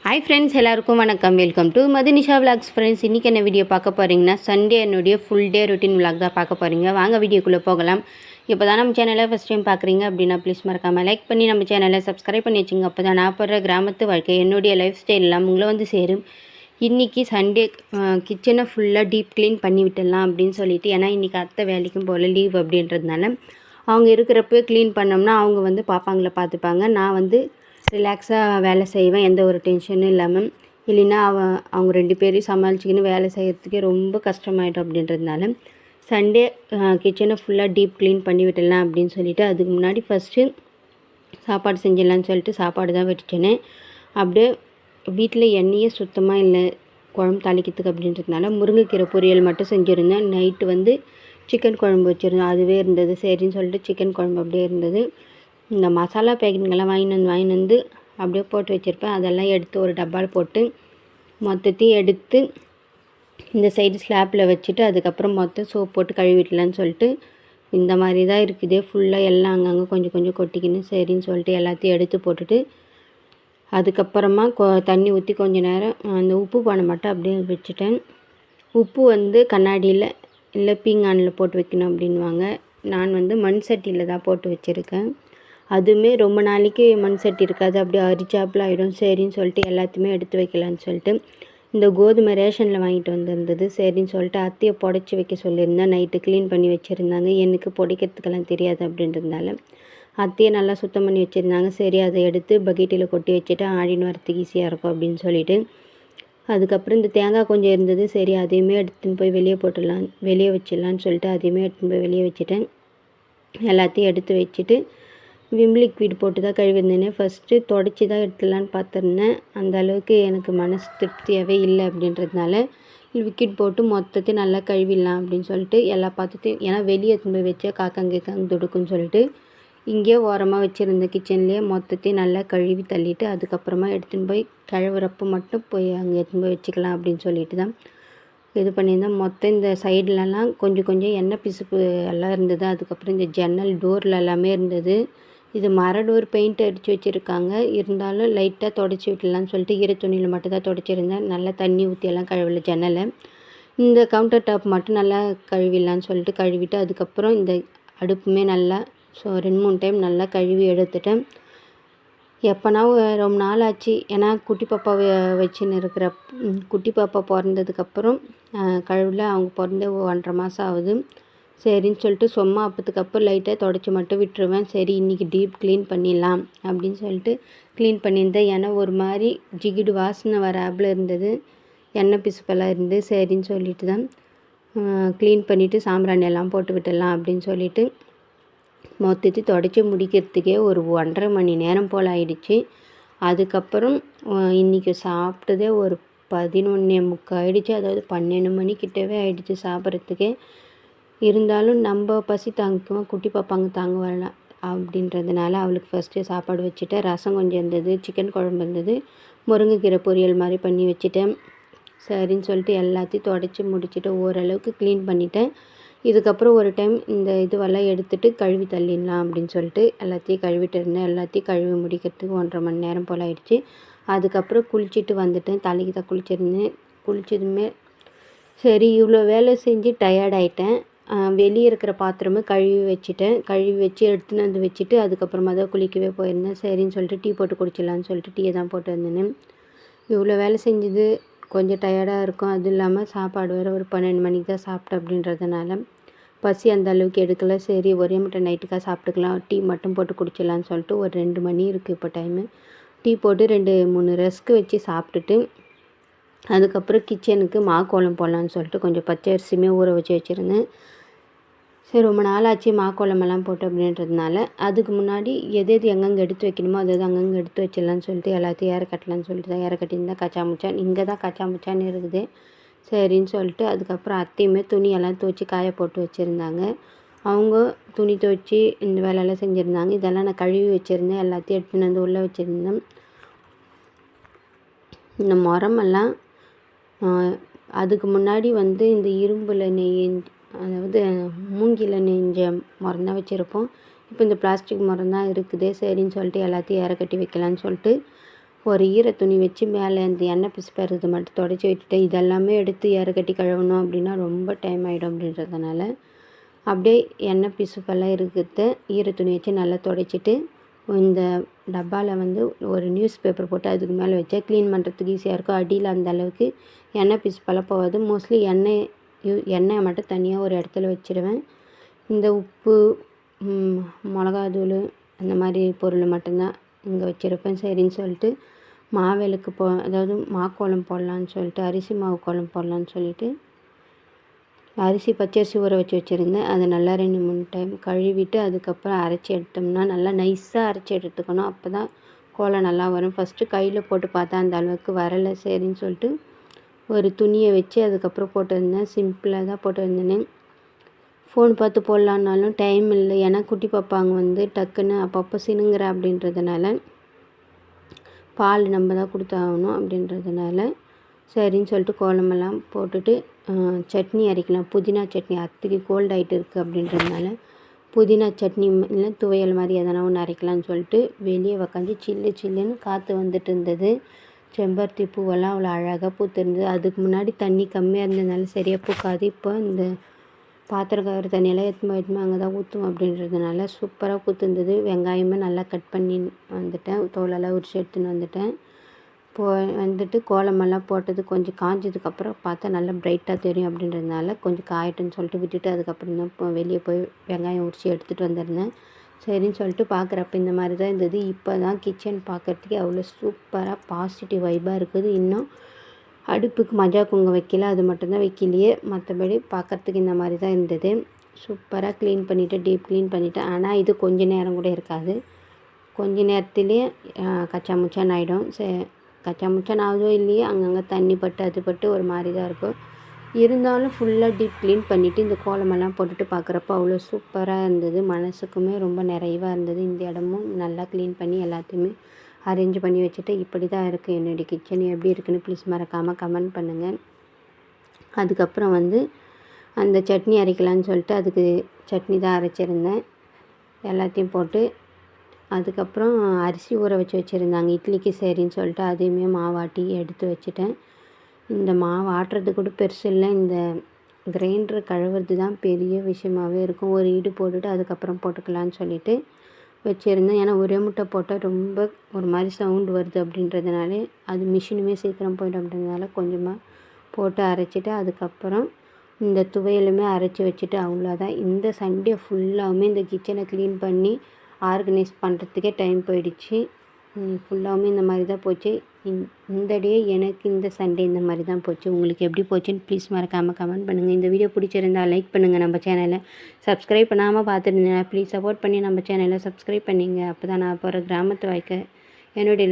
Hi friends, எல்லாருக்கும் வணக்கம். Welcome to Madhunisha vlogs. Friends, இன்றைக்கி என்ன வீடியோ பார்க்க போகிறீங்கன்னா, சண்டே என்னுடைய ஃபுல் டே ரொட்டீன் விலாக் தான் பார்க்க போகிறீங்க. வாங்க வீடியோக்குள்ளே போகலாம். இப்போ தான் நம்ம சேனலை ஃபஸ்ட் டைம் பார்க்குறீங்க அப்படின்னா ப்ளீஸ் மறக்காமல் லைக் பண்ணி நம்ம சேனலை சப்ஸ்கிரைப் பண்ணி வச்சுங்க. அப்போ தான் நான் போடுற கிராமத்து வாழ்க்கை என்னுடைய லைஃப் ஸ்டைல்லாம் உங்களை வந்து சேரும். இன்றைக்கி சண்டே கிச்சனை ஃபுல்லாக டீப் க்ளீன் பண்ணி விட்டுடலாம் அப்படின்னு சொல்லிட்டு, ஏன்னா இன்றைக்கி அத்தை வேலைக்கும் போல் லீவ் அப்படின்றதுனால அவங்க இருக்கிறப்ப க்ளீன் பண்ணோம்னா அவங்க வந்து பாப்பாங்களை பார்த்துப்பாங்க. நான் வந்து ரிலாக்ஸாக வேலை செய்வேன், எந்த ஒரு டென்ஷனும் இல்லாமல். இல்லைன்னா அவங்க 2 பேரையும் சமாளிச்சிக்கின்னு வேலை செய்கிறதுக்கே ரொம்ப கஷ்டமாயிடும் அப்படின்றதுனால சண்டே கிச்சனை ஃபுல்லாக டீப் க்ளீன் பண்ணி விட்டுடலாம் அப்படின்னு சொல்லிவிட்டு, அதுக்கு முன்னாடி ஃபஸ்ட்டு சாப்பாடு செஞ்சிடலான்னு சொல்லிட்டு சாப்பாடு தான் வச்சுட்டேன். அப்படியே வீட்டில் எண்ணெயே சுத்தமாக இல்லை குழம்பு தாளிக்கிறதுக்கு அப்படின்றதுனால முருங்கைக்கீரை பொரியல் மட்டும் செஞ்சுருந்தேன். நைட்டு வந்து சிக்கன் குழம்பு வச்சுருந்தேன், அதுவே இருந்தது. சரின்னு சொல்லிட்டு சிக்கன் குழம்பு அப்படியே இருந்தது. இந்த மசாலா பேக்கிங்கெல்லாம் வாங்கிட்டு வந்து அப்படியே போட்டு வச்சுருப்பேன். அதெல்லாம் எடுத்து ஒரு டப்பாவில் போட்டு மொத்தத்தையும் எடுத்து இந்த சைடு ஸ்லாப்பில் வச்சுட்டு அதுக்கப்புறம் மொத்தம் சோப் போட்டு கழுவிடலான்னு சொல்லிட்டு, இந்த மாதிரி தான் இருக்குது. ஃபுல்லாக எல்லாம் அங்கங்கே கொஞ்சம் கொஞ்சம் கொட்டிக்கின்னு சரின்னு சொல்லிட்டு எல்லாத்தையும் எடுத்து போட்டுட்டு அதுக்கப்புறமா தண்ணி ஊற்றி கொஞ்சம் நேரம் அந்த உப்பு பானை மட்டும் அப்படியே வச்சுட்டேன். உப்பு வந்து கண்ணாடியில் இல்லை பீங்கானில் போட்டு வைக்கணும் அப்படின்வாங்க. நான் வந்து மண் சட்டியில் தான் போட்டு வச்சுருக்கேன். அதுவுமே ரொம்ப நாளைக்கு மண் சட்டி இருக்காது, அப்படியே அரிச்சாப்பில் ஆகிடும். சரின்னு சொல்லிட்டு எல்லாத்தையுமே எடுத்து வைக்கலான்னு சொல்லிட்டு இந்த கோதுமை ரேஷனில் வாங்கிட்டு வந்திருந்தது. சரின்னு சொல்லிட்டு அத்தையை புடச்சி வைக்க சொல்லியிருந்தேன். நைட்டு க்ளீன் பண்ணி வச்சுருந்தாங்க. எனக்கு புடைக்கிறதுக்கெல்லாம் தெரியாது அப்படின்றதுனால அத்தையை நல்லா சுத்தம் பண்ணி வச்சுருந்தாங்க. சரி, அதை எடுத்து பக்கெட்டில் கொட்டி வச்சுட்டு ஆடின்னு வரத்துக்கு ஈஸியாக இருக்கும் அப்படின்னு சொல்லிவிட்டு, அதுக்கப்புறம் இந்த தேங்காய் கொஞ்சம் இருந்தது. சரி, அதையுமே எடுத்துன்னு போய் வெளியே வச்சிடலான்னு சொல்லிட்டு அதையுமே எடுத்துன்னு போய் வெளியே வச்சுட்டேன். எல்லாத்தையும் எடுத்து வச்சுட்டு விம் லிக்விட் போட்டு தான் கழுவிருந்தேனே. ஃபஸ்ட்டு தொடச்சி தான் எடுத்துடலான்னு பார்த்துருந்தேன். அந்த அளவுக்கு எனக்கு மனசு திருப்தியாகவே இல்லை அப்படின்றதுனால லிக்விட் போட்டு மொத்தத்தையும் நல்லா கழுவிடலாம் அப்படின்னு சொல்லிட்டு எல்லா பாத்திரத்தையும், ஏன்னா வெளியே எடுத்துன்னு போய் வச்சா காக்காங்க துடுக்குன்னு சொல்லிட்டு இங்கேயே ஓரமாக வச்சுருந்த கிச்சன்லேயே மொத்தத்தையும் நல்லா கழுவி தள்ளிட்டு அதுக்கப்புறமா எடுத்துன்னு போய் கழுவுறப்போ மட்டும் போய் அங்கே எடுத்துன்னு போய் வச்சுக்கலாம் அப்படின்னு சொல்லிட்டு தான் இது பண்ணியிருந்தேன். மொத்தம் இந்த சைட்லலாம் கொஞ்சம் கொஞ்சம் எண்ணெய் பிசுப்பு எல்லாம் இருந்தது. அதுக்கப்புறம் இந்த ஜன்னல் டோரில் எல்லாமே இருந்தது. இது மர டோர் பெயிண்ட் அடித்து வச்சுருக்காங்க. இருந்தாலும் லைட்டாக தொடச்சி விட்டுலான்னு சொல்லிட்டு ஈர துணியில் மட்டும் தான் தொடச்சிருந்தேன். நல்லா தண்ணி ஊற்றியெல்லாம் கழுவல ஜன்னலை. இந்த கவுண்டர் டாப் மட்டும் நல்லா கழுவிடலான்னு சொல்லிட்டு கழுவிட்டு அதுக்கப்புறம் இந்த அடுப்புமே நல்லா 2-3 டைம் நல்லா கழுவி எடுத்துட்டேன். எப்போனா ரொம்ப நாள் ஆச்சு, ஏன்னா குட்டி பாப்பா வச்சுன்னு இருக்கிற குட்டி பாப்பா பிறந்ததுக்கப்புறம் கழுவில் அவங்க பிறந்த 1.5 மாதம் ஆகுது. சரின்னு சொல்லிட்டு சும்மா அப்போதுக்கப்புறம் லைட்டாக தொடச்சி மட்டும் விட்டுருவேன். சரி, இன்றைக்கி டீப் க்ளீன் பண்ணிடலாம் அப்படின்னு சொல்லிட்டு க்ளீன் பண்ணியிருந்தேன். ஏன்னா ஒரு மாதிரி ஜிகிடு வாசனை வர ஆப்பில் இருந்தது, எண்ணெய் பிசுப்பெல்லாம் இருந்து. சரின்னு சொல்லிட்டு தான் க்ளீன் பண்ணிவிட்டு சாம்பிராணி எல்லாம் போட்டு விட்டுடலாம் அப்படின்னு சொல்லிட்டு மொத்தத்தையும் தொடச்சி முடிக்கிறதுக்கே ஒரு 1.5 மணி நேரம் போல் ஆயிடுச்சு. அதுக்கப்புறம் இன்றைக்கி சாப்பிட்டதே ஒரு 11:45 ஆகிடுச்சு. அதாவது 12 மணிக்கிட்டவே ஆகிடுச்சு சாப்பிட்றதுக்கே. இருந்தாலும் நம்ம பசி தாங்கிக்குவோம், குட்டி பாப்பாங்க தாங்க வரலாம் அப்படின்றதுனால அவளுக்கு ஃபஸ்ட்டு சாப்பாடு வச்சுட்டேன். ரசம் கொஞ்சம் இருந்தது, சிக்கன் குழம்பு இருந்தது, முருங்கைக்கீரை பொரியல் மாதிரி பண்ணி வச்சுட்டேன். சரின்னு சொல்லிட்டு எல்லாத்தையும் தொடச்சி முடிச்சுட்டு ஓரளவுக்கு க்ளீன் பண்ணிட்டேன். இதுக்கப்புறம் ஒரு டைம் இந்த இதுவெல்லாம் எடுத்துகிட்டு கழுவி தள்ளிடலாம் அப்படின்னு சொல்லிட்டு எல்லாத்தையும் கழுவிட்டு இருந்தேன். எல்லாத்தையும் கழுவி முடிக்கிறதுக்கு 1.5 மணி நேரம் போல் ஆகிடுச்சு. அதுக்கப்புறம் குளிச்சுட்டு வந்துட்டேன். தலைக்கு தான் குளிச்சிருந்தேன். குளிச்சதுமே சரி, இவ்வளோ வேலை செஞ்சு டயர்ட் ஆகிட்டேன். வெளியே இருக்கிற பாத்திரமே கழுவி வச்சுட்டேன். கழுவி வச்சு எடுத்துன்னு வந்து வச்சுட்டு அதுக்கப்புறமா தான் குளிக்கவே போயிருந்தேன். சரின்னு சொல்லிட்டு டீ போட்டு குடிச்சிடலான்னு சொல்லிட்டு டீயை தான் போட்டு வந்தேன். இவ்வளோ வேலை செஞ்சது கொஞ்சம் டயர்டாக இருக்கும். அதுவும் இல்லாமல் சாப்பாடு வேறு ஒரு 12 மணிக்கு தான் சாப்பிட்டேன் அப்படின்றதுனால பசி அந்த அளவுக்கு எடுக்கலை. சரி, ஒரே மட்டும் நைட்டுக்காக சாப்பிட்டுக்கலாம், டீ மட்டும் போட்டு குடிச்சிடலான்னு சொல்லிட்டு ஒரு 2 மணி இருக்குது இப்போ டைமு. டீ போட்டு 2-3 ரஸ்க்கு வச்சு சாப்பிட்டுட்டு அதுக்கப்புறம் கிச்சனுக்கு மாக்கோலம் போடலான்னு சொல்லிட்டு கொஞ்சம் பச்சை அரிசியுமே ஊற வச்சு வச்சுருந்தேன். சரி, ரொம்ப நாள் ஆச்சு மாக்கோலமெல்லாம் போட்டு அப்படின்றதுனால அதுக்கு முன்னாடி எது எங்கெங்கே எடுத்து வைக்கணுமோ அது அங்கங்கே எடுத்து வச்சிடலான்னு சொல்லிட்டு எல்லாத்தையும் ஏற கட்டலான்னு சொல்லிட்டு தான் ஏற கட்டியிருந்தேன். கச்சாமுச்சான் இங்கே தான் கச்சாமுச்சான்னு இருக்குது. சரின்னு சொல்லிட்டு அதுக்கப்புறம் அத்தையுமே துணியெல்லாம் துவைச்சி காய போட்டு வச்சுருந்தாங்க. அவங்க துணி துவைச்சி இந்த வேலையெல்லாம் செஞ்சுருந்தாங்க. இதெல்லாம் நான் கழுவி வச்சுருந்தேன். எல்லாத்தையும் எடுத்துன்னு வந்து உள்ளே வச்சுருந்தேன். இந்த மரமெல்லாம் அதுக்கு முன்னாடி வந்து இந்த இரும்பில் அதாவது மூங்கில் நெஞ்ச மரம் தான் வச்சுருப்போம். இப்போ இந்த பிளாஸ்டிக் மரம் தான் இருக்குது. சரின்னு சொல்லிட்டு எல்லாத்தையும் ஏற கட்டி வைக்கலான்னு சொல்லிட்டு ஒரு ஈர துணி வச்சு மேலே அந்த எண்ணெய் பிசுப்படுறது மட்டும் துடைச்சி விட்டுட்டு இதெல்லாமே எடுத்து கட்டி கழுவணும் அப்படின்னா ரொம்ப டைம் ஆகிடும் அப்படின்றதுனால அப்படியே எண்ணெய் பிசுப்பெல்லாம் இருக்கிறத ஈர துணி வச்சு நல்லா துடைச்சிட்டு இந்த டப்பாவில் வந்து ஒரு நியூஸ் பேப்பர் போட்டு அதுக்கு மேலே வச்சா க்ளீன் பண்ணுறதுக்கு ஈஸியாக இருக்கும். அடியில் அந்த அளவுக்கு எண்ணெய் பிசுப்பெல்லாம் போகாது. மோஸ்ட்லி எண்ணெயை மட்டும் தனியாக ஒரு இடத்துல வச்சுடுவேன். இந்த உப்பு மிளகாத்தூள் அந்த மாதிரி பொருள் மட்டும்தான் இங்கே வச்சுருப்பேன். சரின்னு சொல்லிட்டு மாவேலுக்கு அதாவது மாக்கோலம் போடலான்னு சொல்லிட்டு அரிசி மாவு கோலம் போடலான்னு சொல்லிட்டு அரிசி பச்சரிசி ஊற வச்சு வச்சுருந்தேன். அதை நல்லா 2-3 டைம் கழுவிட்டு அதுக்கப்புறம் அரைச்சி எடுத்தோம்னா நல்லா நைஸாக அரைச்சி எடுத்துக்கணும். அப்போ தான் கோலம் நல்லா வரும். ஃபஸ்ட்டு கையில் போட்டு பார்த்தா அந்த அளவுக்கு வரலை. சரின்னு சொல்லிட்டு ஒரு துணியை வச்சு அதுக்கப்புறம் போட்டிருந்தேன். சிம்பிளாக தான் போட்டிருந்தேன். ஃபோன் பார்த்து போடலான்னாலும் டைம் இல்லை. ஏன்னா குட்டி பாப்பாங்க வந்து டக்குன்னு அப்பப்போ சினுங்கிற அப்படின்றதுனால பால் நம்ம தான் கொடுத்தாகணும் அப்படின்றதுனால சரின்னு சொல்லிட்டு கோலமெல்லாம் போட்டுட்டு சட்னி அரைக்கலாம். புதினா சட்னி அத்தைக்கு கோல்ட் ஆகிட்டு இருக்குது அப்படின்றதுனால புதினா சட்னி இல்லை துவையல் மாதிரி எதனா ஒன்று அரைக்கலான்னு சொல்லிட்டு வெளியே உக்காந்து சில்லுன்னு காற்று வந்துட்டு இருந்தது. செம்பருத்தி பூவெல்லாம் அவ்வளோ அழகாக பூத்திருந்தது. அதுக்கு முன்னாடி தண்ணி கம்மியாக இருந்ததுனால சரியாக பூக்காது. இப்போ இந்த பாத்திரம் கவர் தண்ணியெல்லாம் எடுத்துமா அங்கே தான் ஊற்றுவோம் அப்படின்றதுனால சூப்பராக பூத்துருந்தது. வெங்காயமே நல்லா கட் பண்ணி வந்துட்டேன். தோலெல்லாம் உரிச்சு எடுத்துன்னு வந்துட்டேன். வந்துட்டு கோலமெல்லாம் போட்டது கொஞ்சம் காஞ்சதுக்கப்புறம் பார்த்தா நல்லா பிரைட்டாக தெரியும் அப்படின்றதுனால கொஞ்சம் காயட்டுன்னு சொல்லிட்டு விட்டுட்டு அதுக்கப்புறம் தான் இப்போ வெளியே போய் வெங்காயம் உரித்து எடுத்துகிட்டு வந்திருந்தேன். சரின்னு சொல்லிட்டு பார்க்குறப்ப இந்த மாதிரி தான் இருந்தது. இப்போ தான் கிச்சன் பார்க்குறதுக்கே அவ்வளோ சூப்பராக பாசிட்டிவ் வைப்பாக இருக்குது. இன்னும் அடுப்புக்கு மஞ்சள் குங்குமம் வைக்கல, அது மட்டும்தான் வைக்கலையே. மற்றபடி பார்க்குறதுக்கு இந்த மாதிரி தான் இருந்தது. சூப்பராக க்ளீன் பண்ணிவிட்டு டீப் க்ளீன் பண்ணிவிட்டேன். ஆனால் இது கொஞ்சம் நேரம் கூட இருக்காது. கொஞ்ச நேரத்துலேயே கச்சா முச்சான்னு ஆகிடும். கச்சா முச்சான் ஆகுதோ இல்லையே அங்கங்கே தண்ணி பட்டு அது பட்டு ஒரு மாதிரி தான் இருக்கும். இருந்தாலும் ஃபுல்லாக டீப் க்ளீன் பண்ணிவிட்டு இந்த கோலமெல்லாம் போட்டுட்டு பார்க்குறப்ப அவ்வளோ சூப்பராக இருந்தது. மனசுக்குமே ரொம்ப நிறைவாக இருந்தது. இந்த இடமும் நல்லா க்ளீன் பண்ணி எல்லாத்தையுமே அரேஞ்ச் பண்ணி வச்சுட்டு இப்படி தான் இருக்குது என்னுடைய கிச்சன். எப்படி இருக்குன்னு ப்ளீஸ் மறக்காமல் கமெண்ட் பண்ணுங்கள். அதுக்கப்புறம் வந்து அந்த சட்னி அரைக்கலான்னு சொல்லிட்டு அதுக்கு சட்னி தான் அரைச்சிருந்தேன். எல்லாத்தையும் போட்டு அதுக்கப்புறம் அரிசி ஊற வச்சுருந்தாங்க இட்லிக்கு. சரின்னு சொல்லிட்டு அதையுமே மாவாட்டி எடுத்து வச்சுட்டேன். இந்த மாவு ஆட்டுறது கூட பெருசு இல்லை. இந்த கிரைண்டர் கழுவுறது தான் பெரிய விஷயமாகவே இருக்கும். ஒரு ஈடு போட்டுட்டு அதுக்கப்புறம் போட்டுக்கலான்னு சொல்லிட்டு வச்சுருந்தேன். ஏன்னா ஒரே முட்டை போட்டால் ரொம்ப ஒரு மாதிரி சவுண்டு வருது அப்படின்றதுனால அது மிஷினுமே சீக்கிரம் போய்டும் அப்படின்றதுனால கொஞ்சமாக போட்டு அரைச்சிட்டு அதுக்கப்புறம் இந்த துவையலுமே அரைச்சி வச்சுட்டு அவ்வளோதான். இந்த சண்டே ஃபுல்லாகவுமே இந்த கிச்சனை க்ளீன் பண்ணி ஆர்கனைஸ் பண்ணுறதுக்கே டைம் போயிடுச்சு. ஃபுல்லாகவுமே இந்த மாதிரி தான் போச்சு. இந்த டே எனக்கு இந்த சண்டே இந்த மாதிரி தான் போச்சு. உங்களுக்கு எப்படி போச்சுன்னு ப்ளீஸ் மறக்காமல் கமெண்ட் பண்ணுங்கள். இந்த வீடியோ பிடிச்சிருந்தால் லைக் பண்ணுங்கள். நம்ம சேனலை சப்ஸ்கிரைப் பண்ணாமல் பார்த்துருந்தீங்கன்னா ப்ளீஸ் சப்போர்ட் பண்ணி நம்ம சேனலை சப்ஸ்கிரைப் பண்ணிங்க. அப்போ தான் நான் போகிற கிராமத்து வாழ்க்கை என்னுடைய